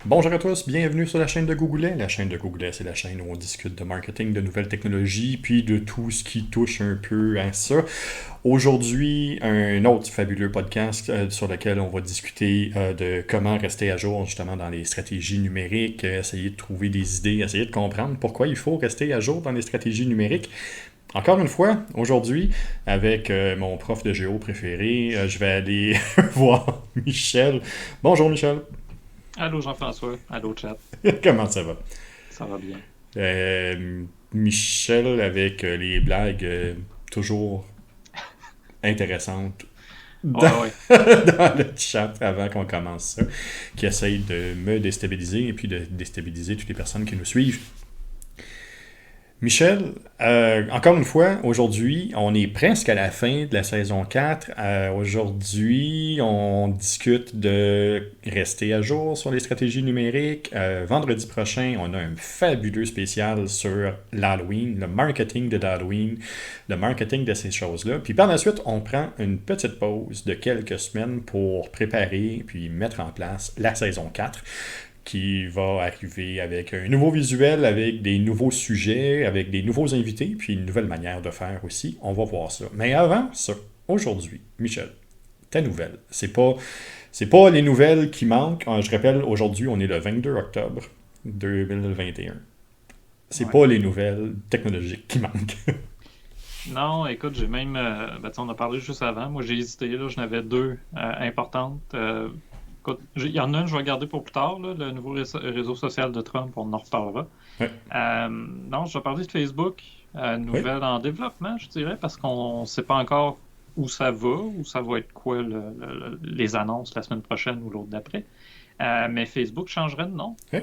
Bonjour à tous, bienvenue sur la chaîne de Googlet. La chaîne de Googlet, c'est la chaîne où on discute de marketing, de nouvelles technologies, puis de tout ce qui touche un peu à ça. Aujourd'hui, un autre fabuleux podcast sur lequel on va discuter de comment rester à jour justement dans les stratégies numériques, essayer de trouver des idées, essayer de comprendre pourquoi il faut rester à jour dans les stratégies numériques. Encore une fois, aujourd'hui, avec mon prof de géo préféré, je vais aller voir Michel. Bonjour Michel, Allô Jean-François, allô chat, comment ça va? ça va bien. Michel avec les blagues toujours intéressantes dans, Ouais, ouais. dans le chat avant qu'on commence ça, qui essaye de me déstabiliser et puis de déstabiliser toutes les personnes qui nous suivent. Michel, encore une fois, aujourd'hui, on est presque à la fin de la saison 4. Aujourd'hui, on discute de rester à jour sur les stratégies numériques. Vendredi prochain, on a un fabuleux spécial sur l'Halloween, le marketing de l'Halloween, le marketing de ces choses-là. Puis par la suite, on prend une petite pause de quelques semaines pour préparer puis mettre en place la saison 4 qui va arriver avec un nouveau visuel, avec des nouveaux sujets, avec des nouveaux invités, puis une nouvelle manière de faire aussi. On va voir ça. Mais avant ça, aujourd'hui, Michel, ta nouvelle. C'est pas les nouvelles qui manquent. Je rappelle, aujourd'hui, on est le 22 octobre 2021. C'est Ouais. pas les nouvelles technologiques qui manquent. Non, écoute, j'ai même, on a parlé juste avant, moi j'ai hésité, là, j'en avais deux importantes. Écoute, il y en a une, je vais garder pour plus tard, là, le nouveau réseau social de Trump, on en reparlera. Ouais. Non, je vais parler de Facebook, Oui. nouvelle en développement, je dirais, parce qu'on ne sait pas encore où ça va être quoi les annonces la semaine prochaine ou l'autre d'après. Mais Facebook changerait de nom. Oui.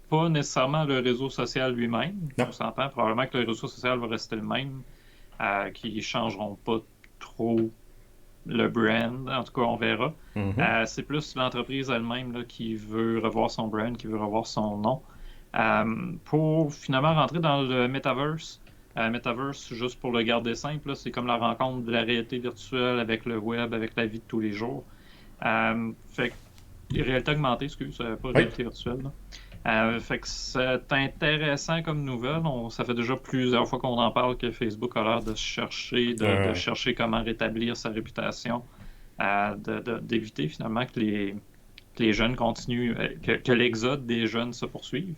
Pas nécessairement le réseau social lui-même. Non. On s'entend probablement que le réseau social va rester le même, qu'ils ne changeront pas trop le brand. En tout cas, on verra. Mhm. C'est plus l'entreprise elle-même là, qui veut revoir son brand, qui veut revoir son nom, pour finalement rentrer dans le metaverse. Metaverse, juste pour le garder simple, là, c'est comme la rencontre de la réalité virtuelle avec le web, avec la vie de tous les jours. Fait que, réalité augmentée, excuse, pas Oui. réalité virtuelle. Là. Fait que c'est intéressant comme nouvelle. Ça fait déjà plusieurs fois qu'on en parle que Facebook a l'air de chercher, de Ouais. chercher comment rétablir sa réputation, d'éviter finalement que les jeunes continuent, que l'exode des jeunes se poursuive.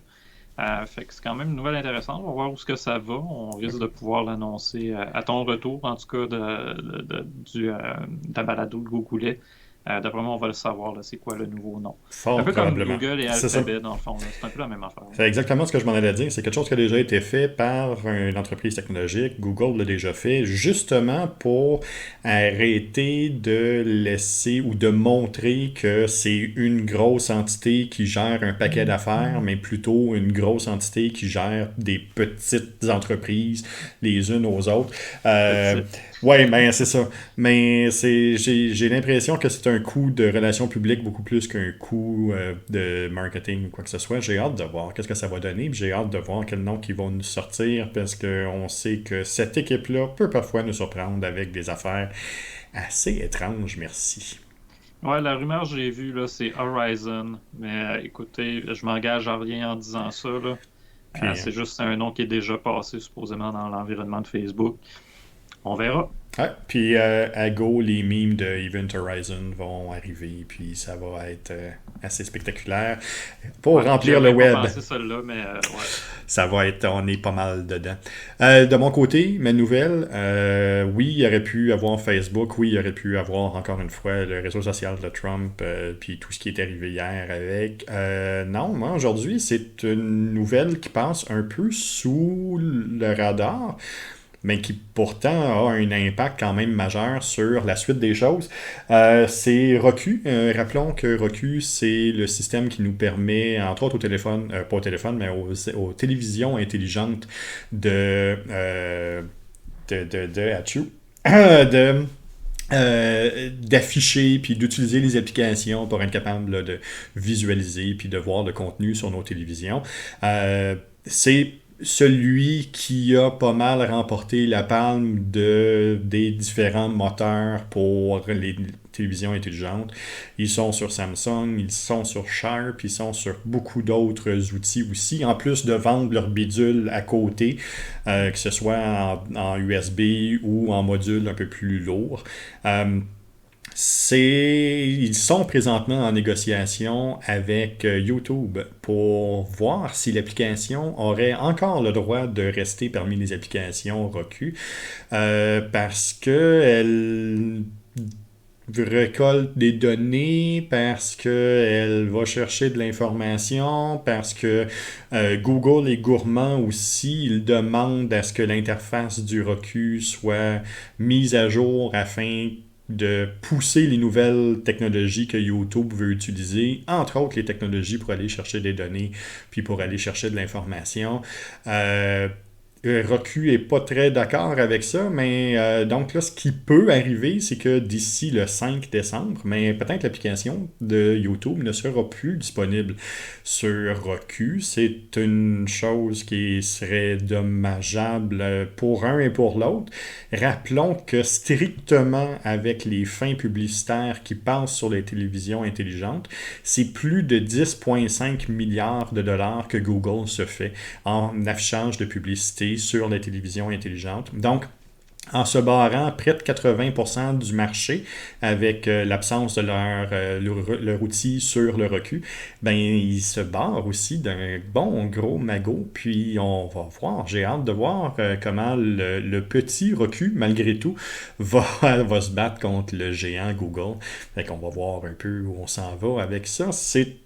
Fait que c'est quand même une nouvelle intéressante. On va voir où ce que ça va. On risque de pouvoir l'annoncer à ton retour, en tout cas, de la balado de Google. D'après moi, on va le savoir, là, c'est quoi le nouveau nom. Un Fort peu comme probablement. Google et C'est ça. Alphabet, dans le fond, là. C'est un peu la même affaire. C'est exactement ce que je m'en allais dire. C'est quelque chose qui a déjà été fait par une entreprise technologique. Google l'a déjà fait, justement pour arrêter de laisser ou de montrer que c'est une grosse entité qui gère un paquet d'affaires, mais plutôt une grosse entité qui gère des petites entreprises les unes aux autres. Euh, Petite. ouais, ben c'est ça. Mais j'ai l'impression que c'est un coût de relations publiques beaucoup plus qu'un coût de marketing ou quoi que ce soit. J'ai hâte de voir qu'est-ce que ça va donner, puis j'ai hâte de voir quel nom qu'ils vont nous sortir parce qu'on sait que cette équipe-là peut parfois nous surprendre avec des affaires assez étranges, merci. Ouais, la rumeur que j'ai vue, là, c'est Horizon. Mais écoutez, je m'engage à rien en disant ça, là. Puis, C'est juste un nom qui est déjà passé supposément dans l'environnement de Facebook. On verra. ouais, puis à Go, les memes de Event Horizon vont arriver, puis ça va être assez spectaculaire pour Ouais, j'y remplir le avais pas web. pensé celle-là, mais ouais. Ça va être, on est pas mal dedans. De mon côté, ma nouvelle, oui, il y aurait pu avoir Facebook, oui, il y aurait pu avoir encore une fois le réseau social de Trump, puis tout ce qui est arrivé hier avec. Non, moi aujourd'hui, c'est une nouvelle qui passe un peu sous le radar, mais qui pourtant a un impact quand même majeur sur la suite des choses. C'est Roku. Rappelons que Roku, c'est le système qui nous permet, entre autres au téléphone, pas au téléphone, mais aux télévisions intelligentes de, achou, de d'afficher puis d'utiliser les applications pour être capable là, de visualiser puis de voir le contenu sur nos télévisions. C'est celui qui a pas mal remporté la palme des différents moteurs pour télévision intelligente. Ils sont sur Samsung, ils sont sur Sharp, ils sont sur beaucoup d'autres outils aussi, en plus de vendre leur bidule à côté, que ce soit en USB ou en module un peu plus lourd. Ils sont présentement en négociation avec YouTube pour voir si l'application aurait encore le droit de rester parmi les applications Roku, parce que elle récolte des données, parce qu'elle va chercher de l'information, parce que Google est gourmand aussi, il demande à ce que l'interface du Roku soit mise à jour afin de pousser les nouvelles technologies que YouTube veut utiliser, entre autres les technologies pour aller chercher des données, puis pour aller chercher de l'information. Roku est pas très d'accord avec ça, mais donc là, ce qui peut arriver, c'est que d'ici le 5 décembre, mais peut-être l'application de YouTube ne sera plus disponible sur Roku. C'est une chose qui serait dommageable pour un et pour l'autre. Rappelons que strictement avec les fins publicitaires qui passent sur les télévisions intelligentes, c'est plus de 10,5 milliards de dollars que Google se fait en affichage de publicité sur les télévisions intelligentes. Donc, en se barrant près de 80% du marché avec l'absence de leur outil sur le Roku, ben, ils se barrent aussi d'un bon gros magot. Puis on va voir, j'ai hâte de voir comment le petit Roku, malgré tout, va se battre contre le géant Google. Fait qu'on va voir un peu où on s'en va avec ça. C'est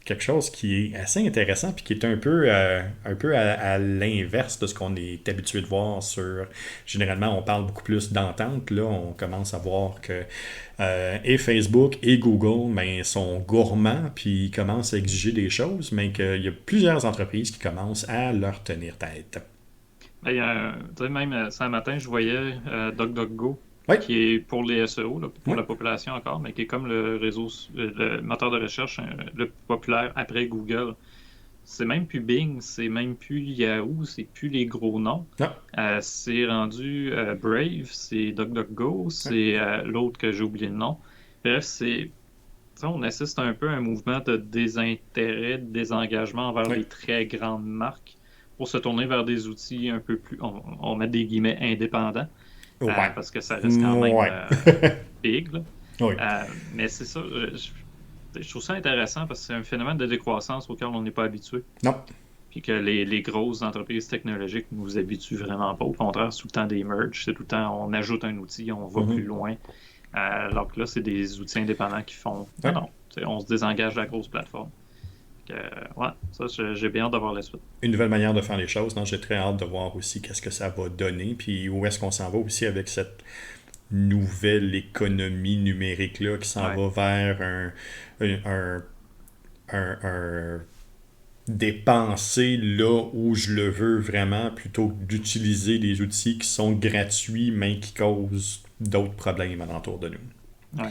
quelque chose qui est assez intéressant puis qui est un peu à l'inverse de ce qu'on est habitué de voir sur... Généralement, on parle beaucoup plus d'entente. Là, on commence à voir que et Facebook et Google sont gourmands puis ils commencent à exiger des choses, mais qu'il y a plusieurs entreprises qui commencent à leur tenir tête. Même ce matin, je voyais DuckDuckGo, Oui. qui est pour les SEO, là, pour Oui. la population encore, mais qui est comme le le moteur de recherche le plus populaire après Google. C'est même plus Bing, c'est même plus Yahoo, c'est plus les gros noms. Non. C'est rendu Brave, c'est DuckDuckGo, c'est l'autre que j'ai oublié le nom. Bref, on assiste un peu à un mouvement de désintérêt, de désengagement envers les très grandes marques pour se tourner vers des outils un peu plus, on met des guillemets, indépendants. Ouais. Parce que ça reste quand même big. Là. Oui. Mais c'est ça, je trouve ça intéressant parce que c'est un phénomène de décroissance auquel on n'est pas habitué. Non. Puis que les grosses entreprises technologiques nous habituent vraiment pas. Au contraire, c'est tout le temps des merges, c'est tout le temps on ajoute un outil, on va plus loin. Alors que là, c'est des outils indépendants qui font non, on se désengage de la grosse plateforme. Ouais, ça, j'ai bien hâte de voir la suite. Une nouvelle manière de faire les choses. Donc, j'ai très hâte de voir aussi qu'est-ce que ça va donner, puis où est-ce qu'on s'en va aussi avec cette nouvelle économie numérique-là qui s'en va vers un dépenser là où je le veux vraiment, plutôt que d'utiliser des outils qui sont gratuits, mais qui causent d'autres problèmes alentour de nous. Ouais.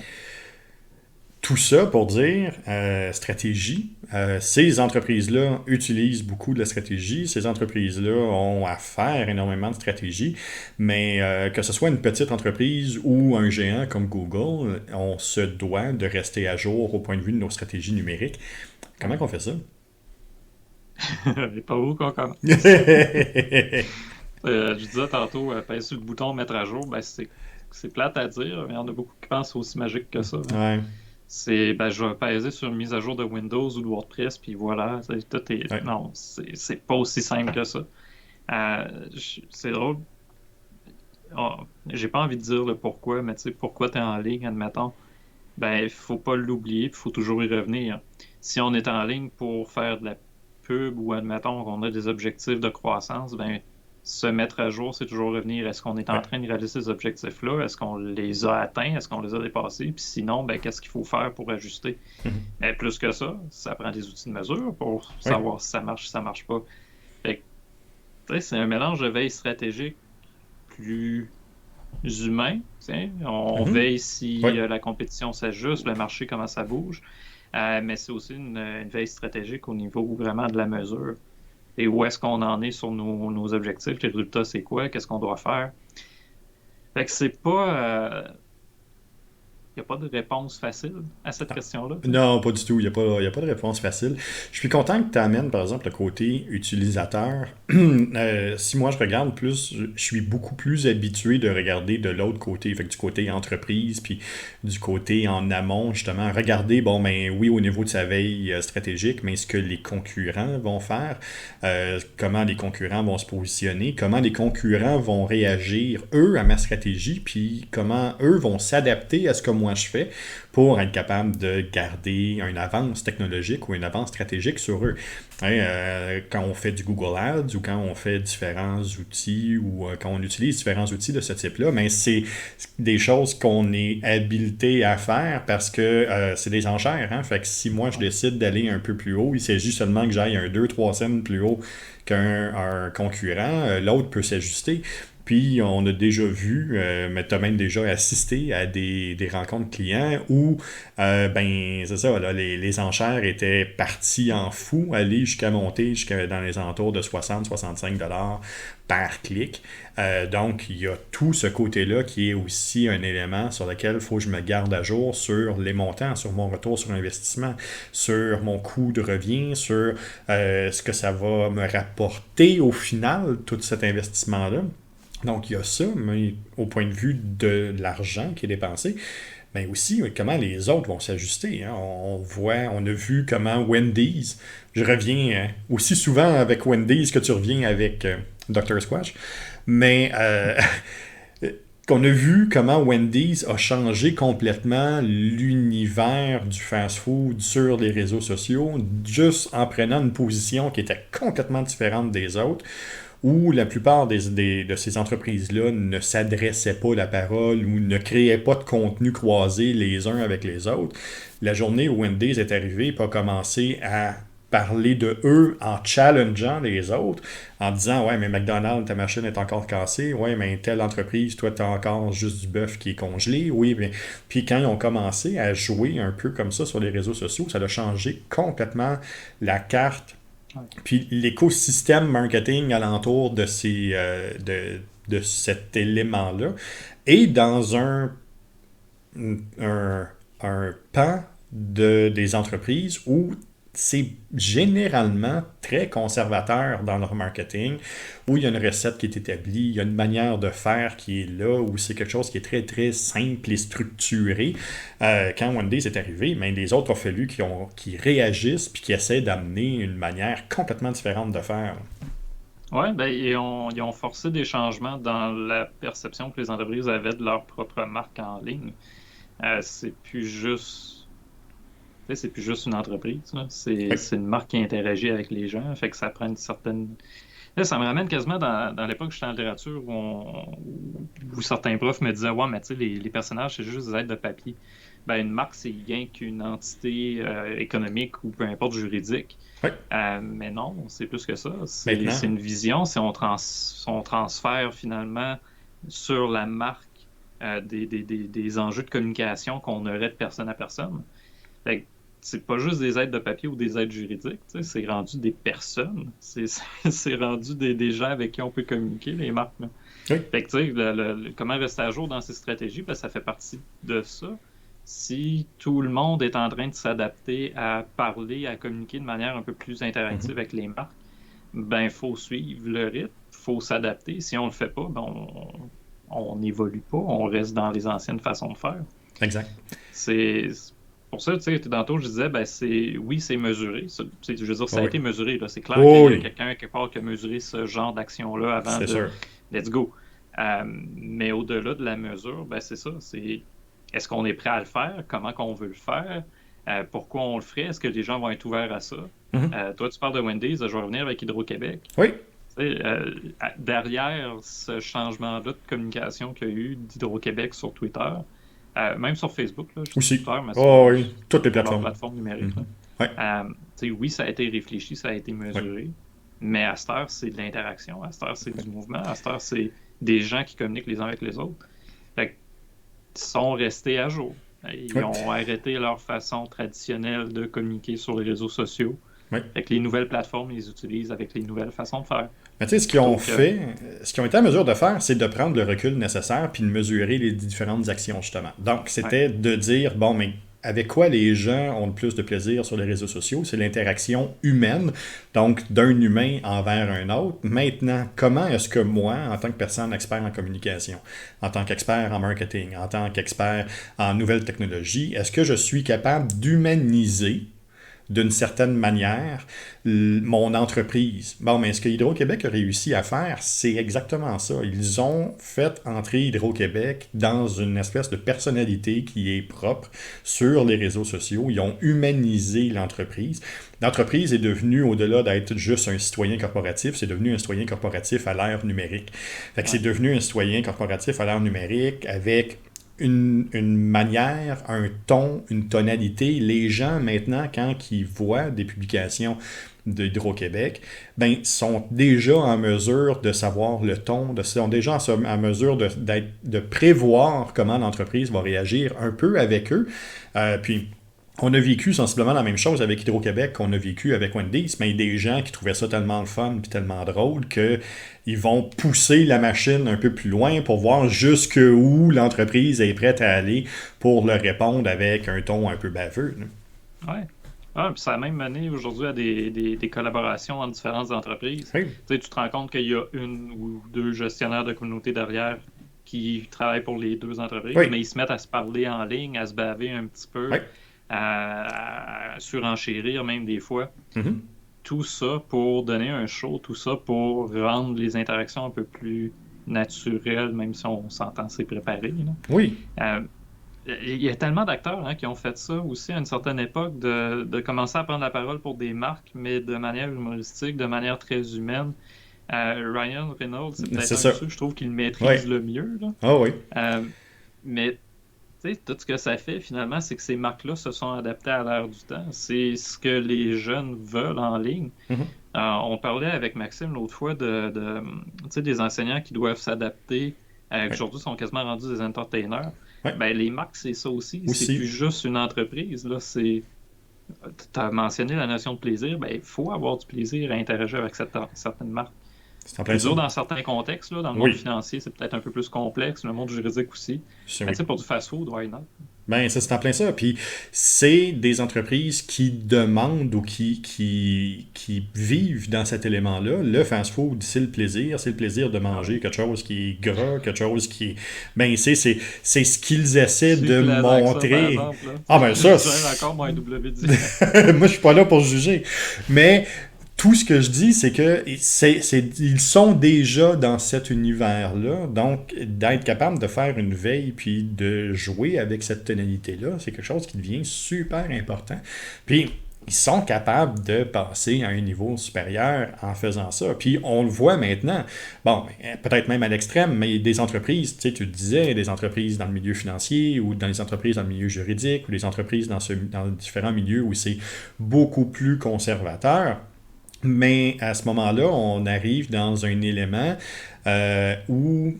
Tout ça pour dire stratégie. Ces entreprises-là utilisent beaucoup de la stratégie. Ces entreprises-là ont à faire énormément de stratégie. Mais que ce soit une petite entreprise ou un géant comme Google, on se doit de rester à jour au point de vue de nos stratégies numériques. Comment on fait ça? Et pas où qu'on commence. Je disais tantôt, pèse sur le bouton mettre à jour, c'est plate à dire, mais il y en a beaucoup qui pensent aussi magique que ça. Ouais. Je vais peser sur une mise à jour de Windows ou de WordPress, puis voilà. Non, c'est pas aussi simple que ça. C'est drôle. J'ai pas envie de dire le pourquoi, mais tu sais, pourquoi tu es en ligne, admettons. Il faut pas l'oublier, puis il faut toujours y revenir. Si on est en ligne pour faire de la pub ou, admettons, qu'on a des objectifs de croissance, se mettre à jour, c'est toujours revenir. Est-ce qu'on est en train de réaliser ces objectifs-là? Est-ce qu'on les a atteints? Est-ce qu'on les a dépassés? Puis sinon, qu'est-ce qu'il faut faire pour ajuster? Mais plus que ça prend des outils de mesure pour savoir si ça marche, si ça marche pas. Fait que, c'est un mélange de veille stratégique plus humain. On veille si la compétition s'ajuste, le marché, comment ça bouge. Mais c'est aussi une veille stratégique au niveau vraiment de la mesure. Et où est-ce qu'on en est sur nos objectifs, les résultats, c'est quoi, qu'est-ce qu'on doit faire. Fait que c'est pas... a pas de réponse facile à cette question-là. Non, pas du tout. Il y a pas de réponse facile. Je suis content que tu amènes, par exemple, le côté utilisateur. Si moi je regarde plus, je suis beaucoup plus habitué de regarder de l'autre côté, fait que du côté entreprise, puis du côté en amont, justement. Regarder, bon, ben oui, au niveau de sa veille stratégique, mais ce que les concurrents vont faire, comment les concurrents vont se positionner, comment les concurrents vont réagir, eux, à ma stratégie, puis comment eux vont s'adapter à ce que moi je fais pour être capable de garder une avance technologique ou une avance stratégique sur eux. Hein, quand on fait du Google Ads ou quand on fait différents outils ou quand on utilise différents outils de ce type-là, mais c'est des choses qu'on est habilité à faire parce que c'est des enchères. Hein? Fait que si moi je décide d'aller un peu plus haut, il s'agit seulement que j'aille un 2-3 cents plus haut qu'un concurrent, l'autre peut s'ajuster. Puis on a déjà vu, mais tu as même déjà assisté à des rencontres clients où, ben, c'est ça, là, les enchères étaient parties en fou, aller jusqu'à monter jusqu'à dans les alentours de 60-65$ par clic. Donc, il y a tout ce côté-là qui est aussi un élément sur lequel il faut que je me garde à jour sur les montants, sur mon retour sur investissement, sur mon coût de revient, sur ce que ça va me rapporter au final, tout cet investissement-là. Donc, il y a ça, mais au point de vue de l'argent qui est dépensé, mais aussi comment les autres vont s'ajuster. Hein. On a vu comment Wendy's, je reviens aussi souvent avec Wendy's que tu reviens avec Dr. Squash, mais qu'on a vu comment Wendy's a changé complètement l'univers du fast-food sur les réseaux sociaux, juste en prenant une position qui était complètement différente des autres, où la plupart de ces entreprises-là ne s'adressaient pas la parole ou ne créaient pas de contenu croisé les uns avec les autres. La journée où Wendy's est arrivé et a commencé à parler de eux en challengeant les autres, en disant « Ouais, mais McDonald's, ta machine est encore cassée. Ouais, mais telle entreprise, toi, tu as encore juste du bœuf qui est congelé. Oui, mais... » Puis quand ils ont commencé à jouer un peu comme ça sur les réseaux sociaux, ça a changé complètement la carte puis l'écosystème marketing alentour de cet élément-là est dans un pan des entreprises où c'est généralement très conservateur dans leur marketing, où il y a une recette qui est établie, il y a une manière de faire qui est là, où c'est quelque chose qui est très, très simple et structuré. Quand Wendy's est arrivé, mais les autres ont fallu qu'ils réagissent puis qu'ils essaient d'amener une manière complètement différente de faire. Oui, ben, ils ont forcé des changements dans la perception que les entreprises avaient de leur propre marque en ligne. C'est plus juste une entreprise, là. C'est une marque qui interagit avec les gens, fait que ça prend une certaine... Là, ça me ramène quasiment dans l'époque où j'étais en littérature où certains profs me disaient « Ouais, mais tu sais, les personnages, c'est juste des êtres de papier. » Ben, une marque, c'est rien qu'une entité économique ou peu importe juridique. Oui. Mais non, c'est plus que ça. C'est une vision, on transfère finalement sur la marque des enjeux de communication qu'on aurait de personne à personne. Fait que c'est pas juste des aides de papier ou des aides juridiques, c'est rendu des personnes. C'est rendu des gens avec qui on peut communiquer, les marques. Là. Oui. Fait que tu sais, comment rester à jour dans ces stratégies, ben, ça fait partie de ça. Si tout le monde est en train de s'adapter à parler, à communiquer de manière un peu plus interactive avec les marques, ben il faut suivre le rythme, il faut s'adapter. Si on le fait pas, ben on n'évolue pas, on reste dans les anciennes façons de faire. Exact. C'est pour ça, tu sais, tantôt, je disais, ben, c'est mesuré. Je veux dire, ça a été mesuré. Là. C'est clair qu'il y a quelqu'un quelque part qui a mesuré ce genre d'action-là avant de sûr. Let's go. Mais au-delà de la mesure, ben, c'est ça. Est-ce qu'on est prêt à le faire? Comment qu'on veut le faire? Pourquoi on le ferait? Est-ce que les gens vont être ouverts à ça? Toi, tu parles de Wendy's, je vais revenir avec Hydro-Québec. Oui. Derrière ce changement-là de communication qu'il y a eu d'Hydro-Québec sur Twitter, même sur Facebook, là, aussi. Twitter, mais oui, toutes les plateformes numériques. Ouais. Oui, ça a été réfléchi, ça a été mesuré, mais à cette heure, c'est de l'interaction, à cette heure, c'est du mouvement, à cette heure, c'est des gens qui communiquent les uns avec les autres. Fait qu'ils sont restés à jour. Ils ont arrêté leur façon traditionnelle de communiquer sur les réseaux sociaux. Oui. Fait que les nouvelles plateformes, ils les utilisent avec les nouvelles façons de faire. Mais tu sais, Plutôt que... ce qu'ils ont été en mesure de faire, c'est de prendre le recul nécessaire puis de mesurer les différentes actions, justement. Donc, Ouais, c'était de dire, bon, mais avec quoi les gens ont le plus de plaisir sur les réseaux sociaux? C'est l'interaction humaine, donc d'un humain envers un autre. Maintenant, comment est-ce que moi, en tant que personne expert en communication, en tant qu'expert en marketing, en tant qu'expert en nouvelles technologies, est-ce que je suis capable d'humaniser d'une certaine manière mon entreprise. Bon, mais ce que Hydro-Québec a réussi à faire, c'est exactement ça. Ils ont fait entrer Hydro-Québec dans une espèce de personnalité qui est propre sur les réseaux sociaux. Ils ont humanisé l'entreprise. L'entreprise est devenue, au-delà d'être juste un citoyen corporatif, c'est devenu un citoyen corporatif à l'ère numérique. Fait que ouais, c'est devenu un citoyen corporatif à l'ère numérique avec une manière, un ton, une tonalité. Les gens, maintenant, quand ils voient des publications d'Hydro-Québec, ben, sont déjà en mesure de savoir le ton, sont déjà en mesure de prévoir comment l'entreprise va réagir un peu avec eux. Puis, on a vécu sensiblement la même chose avec Hydro-Québec qu'on a vécu avec Wendy's, mais il y a des gens qui trouvaient ça tellement le fun et tellement drôle qu'ils vont pousser la machine un peu plus loin pour voir jusqu'où l'entreprise est prête à aller pour leur répondre avec un ton un peu baveux. ouais. Ah, puis ça a même mené aujourd'hui à des collaborations entre différentes entreprises. Oui, Tu sais, tu te rends compte qu'il y a une ou deux gestionnaires de communauté derrière qui travaillent pour les deux entreprises, oui, mais ils se mettent à se parler en ligne, à se baver un petit peu, oui. à surenchérir même des fois. Mhm. Tout ça pour donner un show, tout ça pour rendre les interactions un peu plus naturelles, même si on s'entend c'est préparé, Oui, là. Il y a tellement d'acteurs qui ont fait ça aussi à une certaine époque, de commencer à prendre la parole pour des marques, mais de manière humoristique, de manière très humaine. Ryan Reynolds, c'est peut-être c'est un de ça. ceux que je trouve qu'il Oui. maîtrise le mieux, là. Ah oui. Euh, mais tu sais, tout ce que ça fait finalement, c'est que ces marques-là se sont adaptées à l'ère du temps. C'est ce que les jeunes veulent en ligne. Mhm. On parlait avec Maxime l'autre fois tu sais, des enseignants qui doivent s'adapter, qui Oui. aujourd'hui sont quasiment rendus des entertainers. Oui. Ben, les marques, c'est ça aussi. C'est plus Aussi. juste une entreprise. Là, tu as mentionné la notion de plaisir. Ben, il faut avoir du plaisir à interagir avec certaines marques. C'est en plein Plus ça. dur dans certains contextes. Là, dans le monde Oui. financier, c'est peut-être un peu plus complexe. Le monde juridique aussi. Mais Oui. tu sais, pour du fast-food, why not? Ben, ça, c'est en plein ça. Puis, c'est des entreprises qui demandent ou qui vivent dans cet élément-là. Le fast-food, c'est le plaisir. C'est le plaisir de Ah manger oui. quelque chose qui est gras, quelque chose qui est... Ben, c'est ce qu'ils essaient C'est de plaisant que ça, par montrer. exemple. Là. Ah ben Je ça, gère encore mon W10. moi, je suis pas là pour juger. Mais tout ce que je dis, c'est que ils sont déjà dans cet univers-là. Donc, d'être capable de faire une veille puis de jouer avec cette tonalité-là, c'est quelque chose qui devient super important. Puis, ils sont capables de passer à un niveau supérieur en faisant ça. Puis, on le voit maintenant. Bon, peut-être même à l'extrême, mais des entreprises, tu sais, tu le disais, des entreprises dans le milieu financier ou dans les entreprises dans le milieu juridique ou des entreprises dans différents milieux où c'est beaucoup plus conservateur. Mais à ce moment-là, on arrive dans un élément où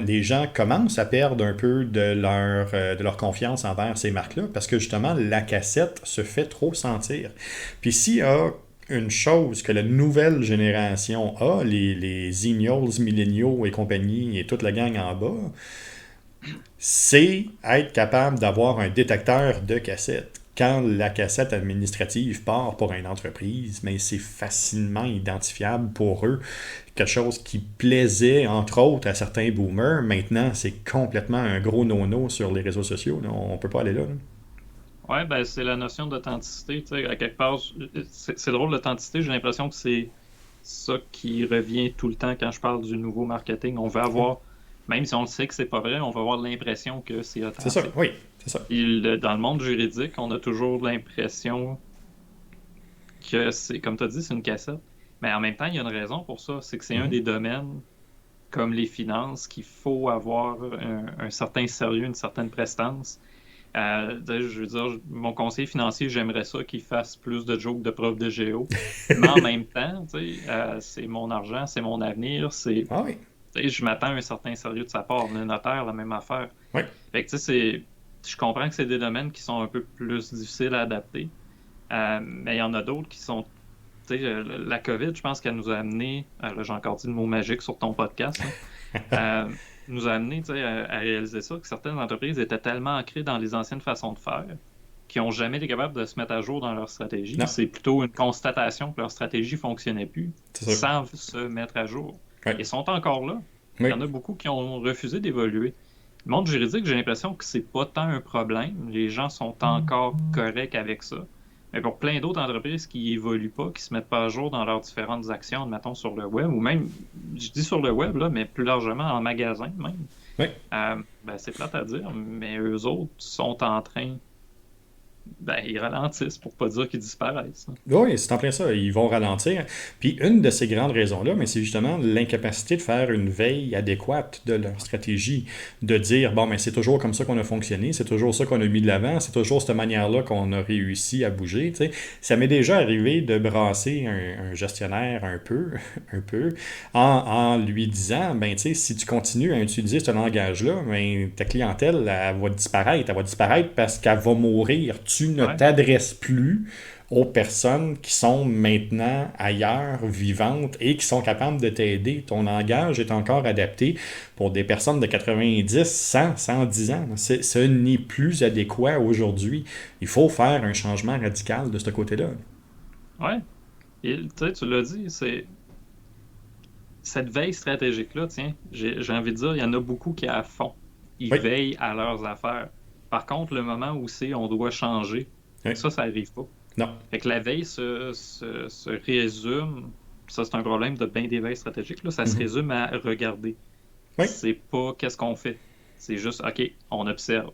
les gens commencent à perdre un peu de leur confiance envers ces marques-là parce que justement, la cassette se fait trop sentir. Puis s'il y a une chose que la nouvelle génération a, les Zennials, Millennials et compagnie et toute la gang en bas, c'est être capable d'avoir un détecteur de cassette. Quand la cassette administrative part pour une entreprise, mais c'est facilement identifiable pour eux. Quelque chose qui plaisait, entre autres, à certains boomers. Maintenant, c'est complètement un gros no-no sur les réseaux sociaux. Là. On peut pas aller là. Ouais, ben c'est la notion d'authenticité. Tu sais, à quelque part, c'est drôle, l'authenticité, j'ai l'impression que c'est ça qui revient tout le temps quand je parle du nouveau marketing. On veut avoir, même si on le sait que c'est pas vrai, on va avoir l'impression que c'est C'est ça, authentique. oui, c'est ça. Dans le monde juridique, on a toujours l'impression que c'est, comme tu as dit, c'est une cassette. Mais en même temps, il y a une raison pour ça. C'est que c'est un Mhm. des domaines, comme les finances, qu'il faut avoir un certain sérieux, une certaine prestance. Je veux dire, mon conseiller financier, j'aimerais ça qu'il fasse plus de jokes de prof de géo. Mais en même temps, tu sais, c'est mon argent, c'est mon avenir, Ah oui, tu sais, je m'attends à un certain sérieux de sa part. Le notaire, la même affaire. oui. Fait que, tu sais, je comprends que c'est des domaines qui sont un peu plus difficiles à adapter, mais il y en a d'autres qui sont tu sais, la COVID, je pense qu'elle nous a amené, là j'ai encore dit le mot magique sur ton podcast, là, nous a amené à réaliser ça, que certaines entreprises étaient tellement ancrées dans les anciennes façons de faire qui n'ont jamais été capables de se mettre à jour dans leur stratégie. Non, C'est plutôt une constatation que leur stratégie ne fonctionnait plus c'est sûr. sans se mettre à jour. Oui. Ils sont encore là. Oui. Il y en a beaucoup qui ont refusé d'évoluer. Le monde juridique, j'ai l'impression que c'est pas tant un problème. Les gens sont encore corrects avec ça. Mais pour plein d'autres entreprises qui évoluent pas, qui se mettent pas à jour dans leurs différentes actions, mettons sur le web, ou même, je dis sur le web, là, mais plus largement en magasin même, Oui. ben, c'est plate à dire, mais eux autres sont en train, ben, ils ralentissent pour pas dire qu'ils disparaissent. Oui, c'est en plein ça. Ils vont ralentir. Puis une de ces grandes raisons-là, mais c'est justement l'incapacité de faire une veille adéquate de leur stratégie. De dire, bon, mais c'est toujours comme ça qu'on a fonctionné, c'est toujours ça qu'on a mis de l'avant, c'est toujours cette manière-là qu'on a réussi à bouger. Tu sais. Ça m'est déjà arrivé de brasser un gestionnaire un peu en lui disant, ben, tu sais, si tu continues à utiliser ce langage-là, ben, ta clientèle, elle va disparaître. Elle va disparaître parce qu'elle va mourir. Tu ne t'adresses plus aux personnes qui sont maintenant ailleurs, vivantes et qui sont capables de t'aider. Ton langage est encore adapté pour des personnes de 90, 100, 110 ans. Ce n'est plus adéquat aujourd'hui. Il faut faire un changement radical de ce côté-là. Ouais. Et tu l'as dit, c'est cette veille stratégique-là, tiens, j'ai envie de dire, il y en a beaucoup qui à fond. Ils Oui. veillent à leurs affaires. Par contre, le moment où on doit changer, Oui. ça n'arrive pas. Non. Fait que la veille se résume, ça c'est un problème de bien des veilles stratégiques, là, ça se résume à regarder. Oui. C'est pas qu'est-ce qu'on fait. C'est juste, OK, on observe.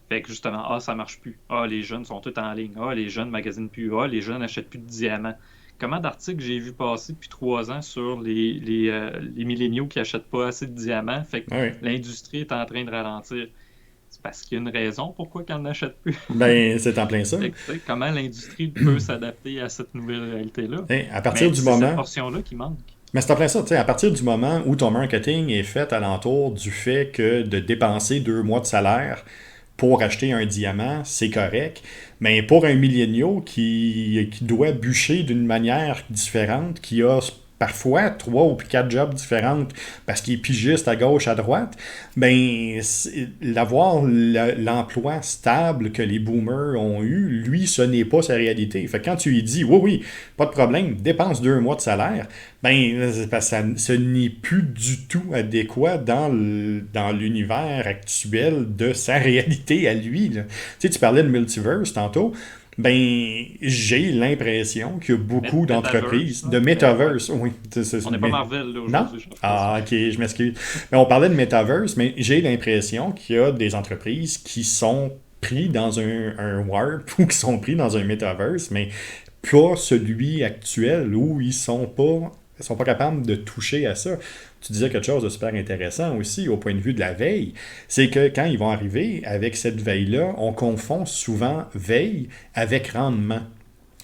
Fait que justement, ça marche plus. Les jeunes sont tous en ligne. Les jeunes magasinent plus. Les jeunes n'achètent plus de diamants. Comment d'articles j'ai vu passer depuis 3 ans sur les milléniaux qui n'achètent pas assez de diamants? Fait que l'industrie est en train de ralentir. C'est parce qu'il y a une raison pourquoi ils n'en achètent plus. Ben, c'est en plein ça. Fait que, comment l'industrie peut s'adapter à cette nouvelle réalité-là? À partir du moment... c'est cette portion-là qui manque. Mais c'est en plein ça, tu sais, à partir du moment où ton marketing est fait alentour du fait que de dépenser 2 mois de salaire pour acheter un diamant, c'est correct. Mais pour un milléniaux qui doit bûcher d'une manière différente, qui a parfois 3 ou 4 jobs différentes parce qu'il est pigiste à gauche, à droite, ben l'avoir l'emploi stable que les boomers ont eu, lui, ce n'est pas sa réalité. Fait que quand tu lui dis, oui, pas de problème, dépense 2 mois de salaire, ben ce n'est plus du tout adéquat dans l'univers actuel de sa réalité à lui. Là. Tu sais, tu parlais de multiverse tantôt. Ben, j'ai l'impression qu'il y a beaucoup d'entreprises de metaverse. Oui, on n'est pas Marvel là aujourd'hui. Non? Ok, je m'excuse. Mais on parlait de metaverse, mais j'ai l'impression qu'il y a des entreprises qui sont pris dans un warp ou qui sont pris dans un metaverse, mais pas celui actuel où ils sont pas capables de toucher à ça. Tu disais quelque chose de super intéressant aussi au point de vue de la veille. C'est que quand ils vont arriver avec cette veille-là, on confond souvent veille avec rendement.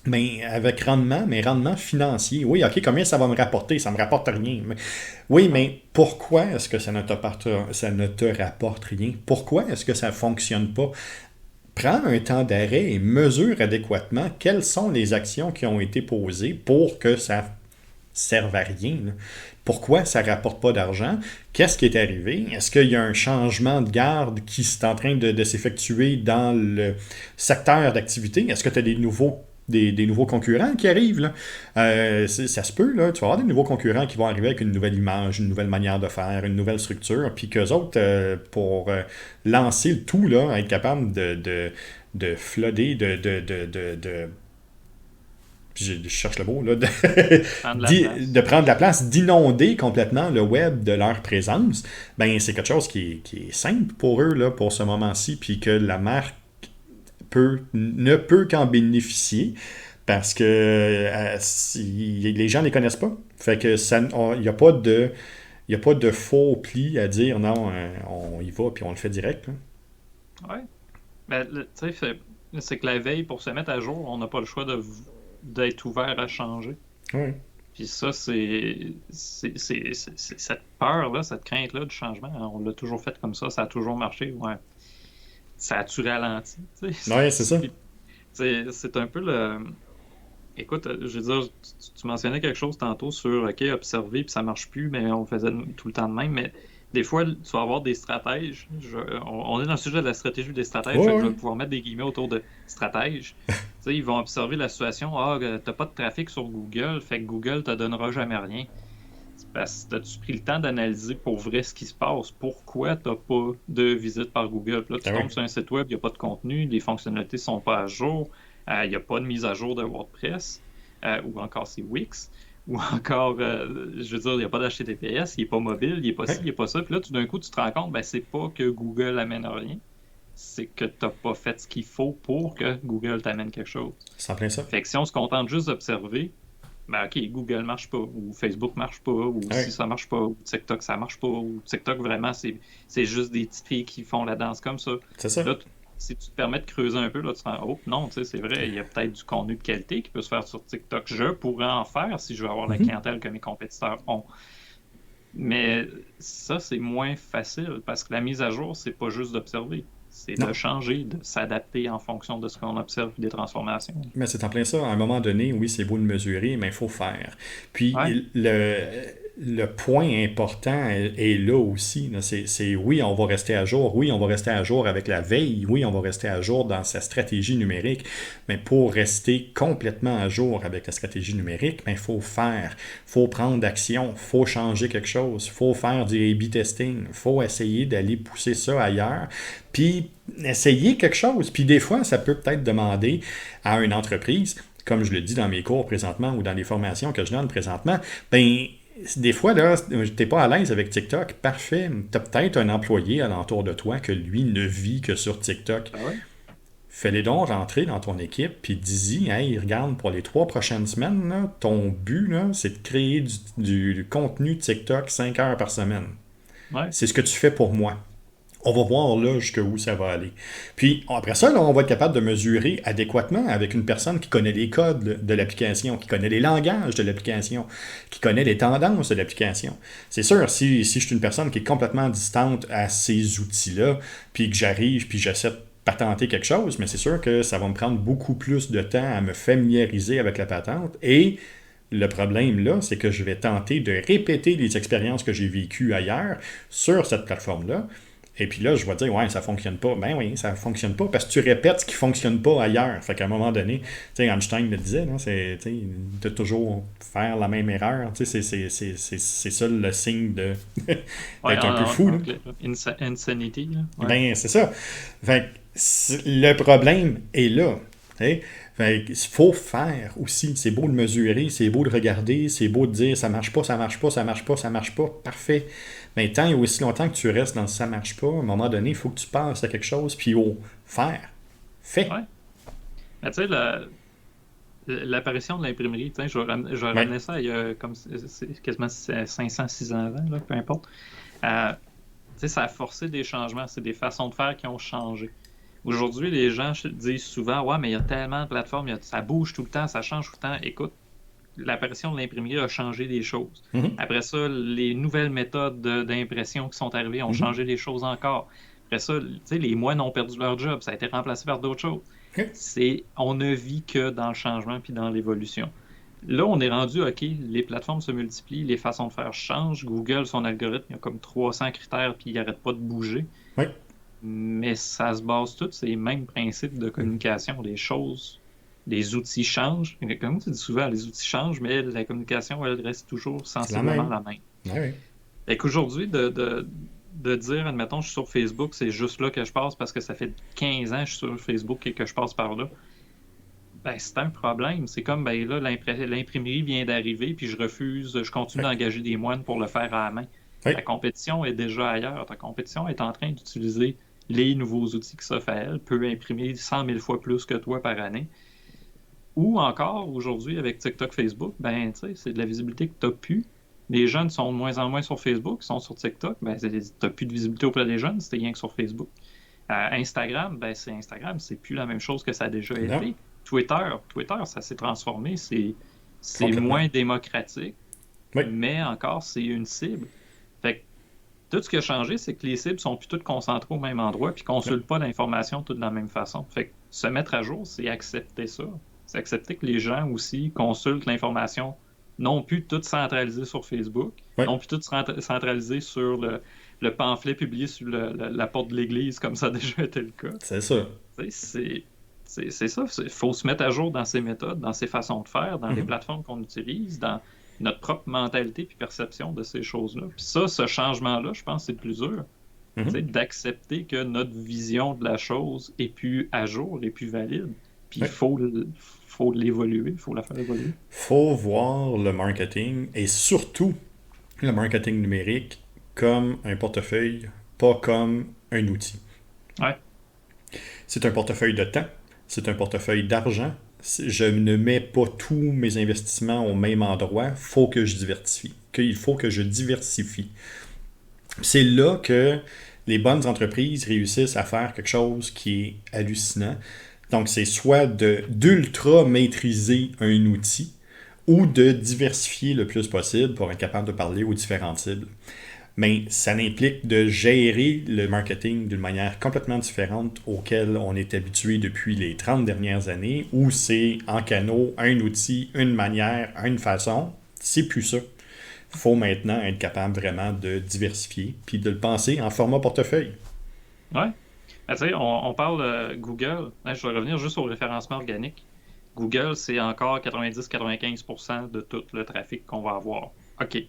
Mais avec rendement, mais rendement financier. Oui, OK, combien ça va me rapporter? Ça ne me rapporte rien. Oui, mais pourquoi est-ce que ça ne te rapporte rien? Pourquoi est-ce que ça ne fonctionne pas? Prends un temps d'arrêt et mesure adéquatement quelles sont les actions qui ont été posées pour que ça serve à rien. Là. Pourquoi ça ne rapporte pas d'argent? Qu'est-ce qui est arrivé? Est-ce qu'il y a un changement de garde qui est en train de s'effectuer dans le secteur d'activité? Est-ce que tu as des nouveaux concurrents qui arrivent? Là? Ça se peut, là. Tu vas avoir des nouveaux concurrents qui vont arriver avec une nouvelle image, une nouvelle manière de faire, une nouvelle structure, puis qu'eux autres, pour lancer le tout, là, être capable de flooder, je cherche le mot, là, de prendre la place, d'inonder complètement le web de leur présence, ben c'est quelque chose qui est simple pour eux, là, pour ce moment-ci, puis que la marque ne peut qu'en bénéficier parce que les gens ne les connaissent pas. Fait que il n'y a pas de faux pli à dire non, on y va puis on le fait direct. Oui. Ben, tu sais, c'est que la veille, pour se mettre à jour, on n'a pas le choix d'être ouvert à changer. Oui. Puis ça, c'est cette peur-là, cette crainte-là du changement. On l'a toujours fait comme ça a toujours marché. Ouais. Ça a-tu ralenti? Oui, c'est ça. C'est un peu le... écoute, je veux dire, tu mentionnais quelque chose tantôt sur, OK, observer, puis ça marche plus, mais on faisait tout le temps de même. Mais des fois, tu vas avoir des stratèges. On est dans le sujet de la stratégie des stratèges, Ouais, fait que je ouais. vais pouvoir mettre des guillemets autour de stratèges. Tu sais, ils vont observer la situation. Ah, t'as pas de trafic sur Google, fait que Google te donnera jamais rien. C'est parce que as-tu pris le temps d'analyser pour vrai ce qui se passe? Pourquoi t'as pas de visite par Google? Puis là, tu Ah tombes ouais. sur un site web, il n'y a pas de contenu, les fonctionnalités sont pas à jour, il n'y a pas de mise à jour de WordPress, ou encore c'est Wix, ou encore, je veux dire, il n'y a pas d'HTTPS, il n'est pas mobile, il n'est pas ci, il Ouais. n'est pas ça. Puis là, tout d'un coup, tu te rends compte, ben, c'est pas que Google amène rien, c'est que tu n'as pas fait ce qu'il faut pour que Google t'amène quelque chose. C'est en plein ça. Fait que si on se contente juste d'observer, ben OK, Google marche pas, ou Facebook marche pas, ou Ah si ouais. ça marche pas, ou TikTok ça marche pas, ou TikTok vraiment c'est juste des petites filles qui font la danse comme ça. C'est ça. Là, si tu te permets de creuser un peu, là, tu te rends, oh non, tu sais, c'est vrai, il y a peut-être du contenu de qualité qui peut se faire sur TikTok. Je pourrais en faire si je veux avoir la Mhm. clientèle que mes compétiteurs ont. Mais ça, c'est moins facile parce que la mise à jour, c'est pas juste d'observer. C'est de Non. changer, de s'adapter en fonction de ce qu'on observe des transformations. Mais c'est en plein ça. À un moment donné, oui, c'est beau de mesurer, mais il faut faire. Ouais, Puis le point important est là aussi. Là. Oui, on va rester à jour. Oui, on va rester à jour avec la veille. Oui, on va rester à jour dans sa stratégie numérique. Mais pour rester complètement à jour avec la stratégie numérique, il faut faire. Il faut prendre d'action. Il faut changer quelque chose. Il faut faire du A/B testing. Il faut essayer d'aller pousser ça ailleurs. Puis essayer quelque chose. Puis des fois, ça peut peut-être demander à une entreprise, comme je le dis dans mes cours présentement ou dans les formations que je donne présentement, ben des fois, là, t'es pas à l'aise avec TikTok, parfait. T'as peut-être un employé alentour de toi que lui ne vit que sur TikTok. ben ouais. Fais-les donc rentrer dans ton équipe, puis dis-y, hey, regarde, pour les 3 prochaines semaines, là, ton but, là, c'est de créer du contenu TikTok 5 heures par semaine. Ouais. C'est ce que tu fais pour moi. On va voir là jusqu'où ça va aller. Puis après ça, là, on va être capable de mesurer adéquatement avec une personne qui connaît les codes de l'application, qui connaît les langages de l'application, qui connaît les tendances de l'application. C'est sûr, si je suis une personne qui est complètement distante à ces outils-là, puis que j'arrive, puis j'essaie de patenter quelque chose, mais c'est sûr que ça va me prendre beaucoup plus de temps à me familiariser avec la patente. Et le problème là, c'est que je vais tenter de répéter les expériences que j'ai vécues ailleurs sur cette plateforme-là. Et puis là, je vais dire, ouais, ça fonctionne pas. Ben oui, ça fonctionne pas parce que tu répètes ce qui fonctionne pas ailleurs. Fait qu'à un moment donné, tu sais, Einstein le disait, là, c'est de toujours faire la même erreur. Tu sais, c'est ça le signe Ouais, d'être un peu fou. Là. Insanity, là. Ouais. Ben, c'est ça. Fait que le problème est là. Tu sais. Fait qu'il faut faire aussi. C'est beau de mesurer, c'est beau de regarder, c'est beau de dire ça marche pas, ça marche pas, ça marche pas, ça marche pas. Parfait. Mais tant et aussi longtemps que tu restes dans ça marche pas, à un moment donné, il faut que tu passes à quelque chose, puis au faire. Fais. Ouais. Mais tu sais, l'apparition de l'imprimerie, je vais Ouais. ramener ça il y a comme c'est quasiment 500, 600 ans, là, peu importe. Tu sais, ça a forcé des changements, c'est des façons de faire qui ont changé. Aujourd'hui, les gens disent souvent, ouais, mais il y a tellement de plateformes, ça bouge tout le temps, ça change tout le temps. Écoute, l'apparition de l'imprimerie a changé des choses. Mhm. Après ça, les nouvelles méthodes d'impression qui sont arrivées ont Mhm. changé les choses encore. Après ça, les moines ont perdu leur job, ça a été remplacé par d'autres choses. Ok. On ne vit que dans le changement puis dans l'évolution. Là, on est rendu, OK, les plateformes se multiplient, les façons de faire changent. Google, son algorithme, il y a comme 300 critères puis il n'arrête pas de bouger. Ouais. Mais ça se base tous sur les mêmes principes de communication. Les choses, les outils changent. Comme tu dis souvent, les outils changent, mais la communication, elle reste toujours C'est la sensiblement même. la même. Ouais. Fait qu'aujourd'hui, de dire, admettons, je suis sur Facebook, c'est juste là que je passe parce que ça fait 15 ans que je suis sur Facebook et que je passe par là. Ben, c'est un problème. C'est comme, ben là, l'imprimerie vient d'arriver, puis je continue Ouais. d'engager des moines pour le faire à la main. Ta Ouais. compétition est déjà ailleurs. Ta compétition est en train d'utiliser les nouveaux outils qui s'offrent à elle, peut imprimer 100 000 fois plus que toi par année. Ou encore, aujourd'hui, avec TikTok, Facebook, ben, tu sais, c'est de la visibilité que tu n'as plus. Les jeunes sont de moins en moins sur Facebook, ils sont sur TikTok, ben, tu n'as plus de visibilité auprès des jeunes, c'était rien que sur Facebook. Instagram, ben, c'est plus la même chose que ça a déjà Non. été. Twitter, ça s'est transformé, c'est Complètement. moins démocratique, Oui. mais encore, c'est une cible. Fait que tout ce qui a changé, c'est que les cibles sont plus toutes concentrées au même endroit, puis ne Ouais. consultent pas l'information toutes de la même façon. Fait que se mettre à jour, c'est accepter ça. C'est accepter que les gens aussi consultent l'information, non plus tout centralisé sur Facebook, Oui, non plus tout centralisé sur le pamphlet publié sur la porte de l'église, comme ça a déjà été le cas. c'est ça. Tu sais, c'est ça. Il faut se mettre à jour dans ses méthodes, dans ses façons de faire, dans les Mhm. plateformes qu'on utilise, dans notre propre mentalité puis perception de ces choses-là. Puis ça, ce changement-là, je pense, c'est le plus dur. Tu sais, Mhm. d'accepter que notre vision de la chose est plus à jour, est plus valide. Puis il Oui. faut l'évoluer, il faut la faire évoluer. Faut voir le marketing et surtout le marketing numérique comme un portefeuille, pas comme un outil. Ouais, C'est un portefeuille de temps, c'est un portefeuille d'argent. Je ne mets pas tous mes investissements au même endroit. Faut que je diversifie. Il faut que je diversifie. C'est là que les bonnes entreprises réussissent à faire quelque chose qui est hallucinant. Donc, c'est soit d'ultra maîtriser un outil ou de diversifier le plus possible pour être capable de parler aux différentes cibles. Mais ça implique de gérer le marketing d'une manière complètement différente auquel on est habitué depuis les 30 dernières années, où c'est en canot, un outil, une manière, une façon. C'est plus ça. Il faut maintenant être capable vraiment de diversifier puis de le penser en format portefeuille. ouais. Ben, tu sais, on parle Google. Hein, je vais revenir juste au référencement organique. Google, c'est encore 90-95% de tout le trafic qu'on va avoir. OK. Tu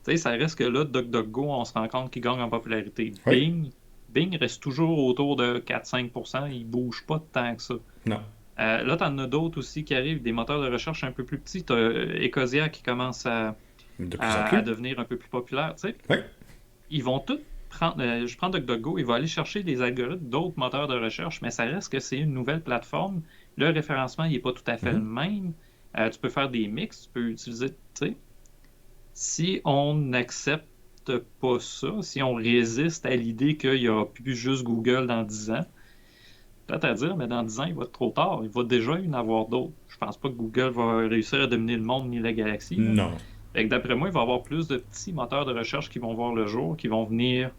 sais, ça reste que là, DuckDuckGo, on se rend compte qu'il gagne en popularité. Oui, Bing reste toujours autour de 4-5%. Il bouge pas tant que ça. non, Là, tu en as d'autres aussi qui arrivent, des moteurs de recherche un peu plus petits. Tu as Ecosia qui commence de plus en à plus. devenir un peu plus populaire. Tu sais, Oui, ils vont tous prendre. Je prends DuckDuckGo, il va aller chercher des algorithmes d'autres moteurs de recherche, mais ça reste que c'est une nouvelle plateforme. Le référencement, il n'est pas tout à fait le mhm, même. Tu peux faire des mix, tu peux utiliser. Tu sais, si on n'accepte pas ça, si on résiste à l'idée qu'il n'y aura plus juste Google dans 10 ans, peut-être à dire, mais dans 10 ans, il va être trop tard. Il va déjà y en avoir d'autres. Je pense pas que Google va réussir à dominer le monde ni la galaxie, là. non. Fait que d'après moi, il va y avoir plus de petits moteurs de recherche qui vont voir le jour, qui vont venir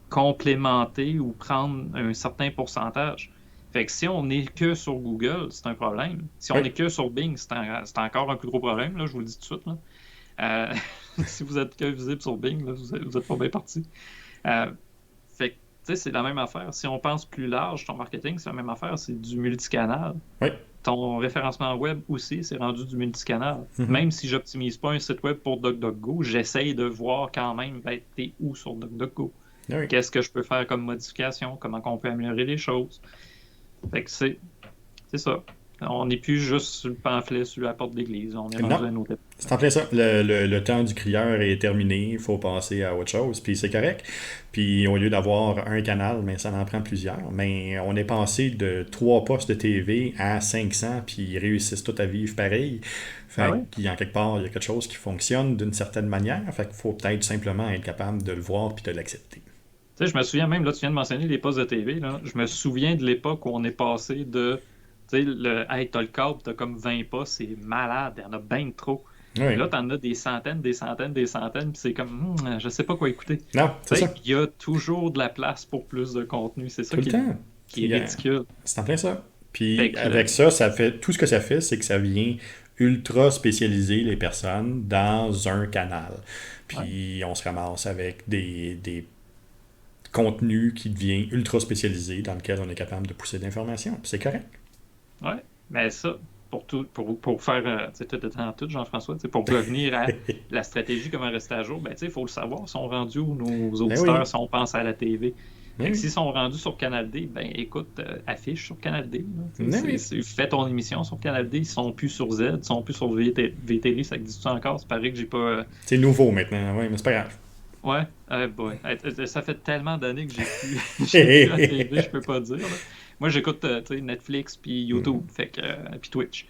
complémenter ou prendre un certain pourcentage. Fait que si on n'est que sur Google, c'est un problème. Si on Oui, n'est que sur Bing, c'est encore un plus gros problème, là, je vous le dis tout de suite, là. Si vous êtes que visible sur Bing, là, vous êtes pas bien parti. Euh, Fait que, tu sais, c'est la même affaire. Si on pense plus large, ton marketing, c'est la même affaire, c'est du multicanal. oui. Ton référencement web aussi, c'est rendu du multicanal. Mhm. Même si j'optimise pas un site web pour DuckDuckGo, j'essaye de voir quand même, ben, t'es où sur DuckDuckGo? Ah oui. Qu'est-ce que je peux faire comme modification? Comment on peut améliorer les choses? Fait que c'est ça. On n'est plus juste sur le pamphlet sur la porte d'église. On est rendu Non, à un autre étape. c'est en plein ça. Le temps du crieur est terminé. Il faut passer à autre chose. Puis c'est correct. Puis au lieu d'avoir un canal, mais ça en prend plusieurs. Mais on est passé de 3 postes de TV à 500, puis ils réussissent tout à vivre pareil. Ah Fait oui? qu'il y a quelque part, il y a quelque chose qui fonctionne d'une certaine manière. Fait qu'il faut peut-être simplement être capable de le voir puis de l'accepter. Tu sais, je me souviens même, là, tu viens de mentionner les postes de TV, là. Je me souviens de l'époque où on est passé de, tu sais, hey, t'as le câble, t'as comme 20 postes, c'est malade, il y en a bien trop. Puis Oui. là, t'en as des centaines, des centaines, des centaines, puis c'est comme, je sais pas quoi écouter. Non, c'est Tu ça. sais, il y a toujours de la place pour plus de contenu. C'est ça Tout le temps. qui est ridicule. C'est en plein ça. Fait Puis que, avec ça, ça fait tout ce que ça fait, c'est que ça vient ultra spécialiser les personnes dans un canal. ouais, Puis on se ramasse avec des contenus qui deviennent ultra spécialisés dans lesquels on est capable de pousser de l'information. Puis c'est correct. ouais. Mais ça, pour faire, tu sais, tout étant tout, Jean-François, tu sais, pour revenir à la stratégie, comment rester à jour, ben, tu sais, il faut le savoir, sont rendus où nos Ben auditeurs, oui. si on pense à la TV. Fait Ben que oui. s'ils sont rendus sur Canal D, ben écoute, affiche sur Canal D, là. Tu Ben sais, oui. fais ton émission sur Canal D, ils sont plus sur Z, ils sont plus sur VTV, ça existe encore, c'est pareil que j'ai pas. C'est nouveau maintenant. Oui, mais c'est pas grave. Ouais, boy. Ça fait tellement d'années que j'ai plus, j'ai plus la TV, je peux pas dire, là. Moi, j'écoute tu sais, Netflix, puis YouTube, fait que, puis Twitch.